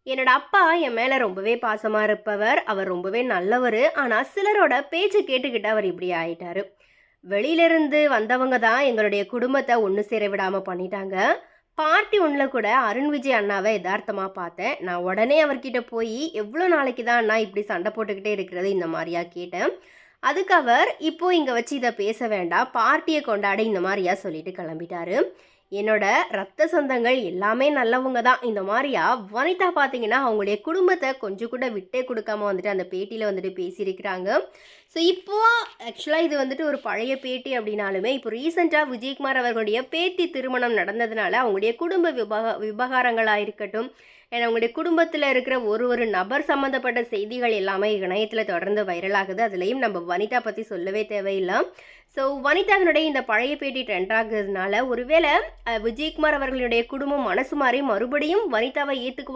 என்னோட அப்பா என் மேல ரொம்பவே பாசமா இருப்பவர். அவர் ரொம்பவே நல்லவரு. ஆனா சிலரோட பேச்ச கேட்டுக்கிட்டு அவர் இப்படி ஆயிட்டாரு. வெளியிலிருந்து வந்தவங்க தான் எங்களுடைய குடும்பத்த ஒண்ணு சேர விடாம பண்ணிட்டாங்க. பார்ட்டி ஒண்ணுல கூட அருண் விஜய் அண்ணாவ எதார்த்தமா பார்த்தேன். நான் உடனே அவர்கிட்ட போயி, "எவ்ளோ நாளைக்கு தான் அண்ணா இப்படி சண்டை போட்டுக்கிட்டே இருக்கிறது?" இந்த மாரியா கேட்டேன். அதுக்கு அவர், "இப்போ இங்க வச்சு இத பேச வேண்டாம். பார்ட்டிய கொண்டாடு." இந்த மாரியா சொல்லிட்டு கிளம்பிட்டாரு. என்னோட ரத்த சொந்தங்கள் எல்லாமே நல்லவங்க தான். இந்த மாரியா வனிதா பார்த்தீங்கன்னா, அவங்களுடைய குடும்பத்த கொஞ்சம் கூட விட்டே குடுக்காம வந்துட்டு அந்த பேட்டியில வந்துட்டு பேசியிருக்கிறாங்க. ஸோ, இப்போ ஆக்சுவலா இது வந்துட்டு ஒரு பழைய பேட்டி அப்படின்னாலுமே, இப்போ ரீசென்ட்டா விஜயகுமார் அவர்களுடைய பேத்தி திருமணம் நடந்ததுனால, அவங்களுடைய குடும்ப விவகாரங்களா இருக்கட்டும், ஏன்னா அவங்களுடைய குடும்பத்தில இருக்கிற ஒரு நபர் சம்மந்தப்பட்ட செய்திகள் எல்லாமே இணையத்தில தொடர்ந்து வைரல் ஆகுது. அதுலயும் நம்ம வனிதா பத்தி சொல்லவே தேவையில்ல. ஸோ, வனிதாவினுடைய இந்த பழைய பேட்டி ட்ரெண்ட் ஆகுறதுனால, ஒருவேளை விஜயகுமார் அவர்களுடைய குடும்பம் மனசு மாறி மறுபடியும் வனிதாவை ஏத்துக்குவாங்க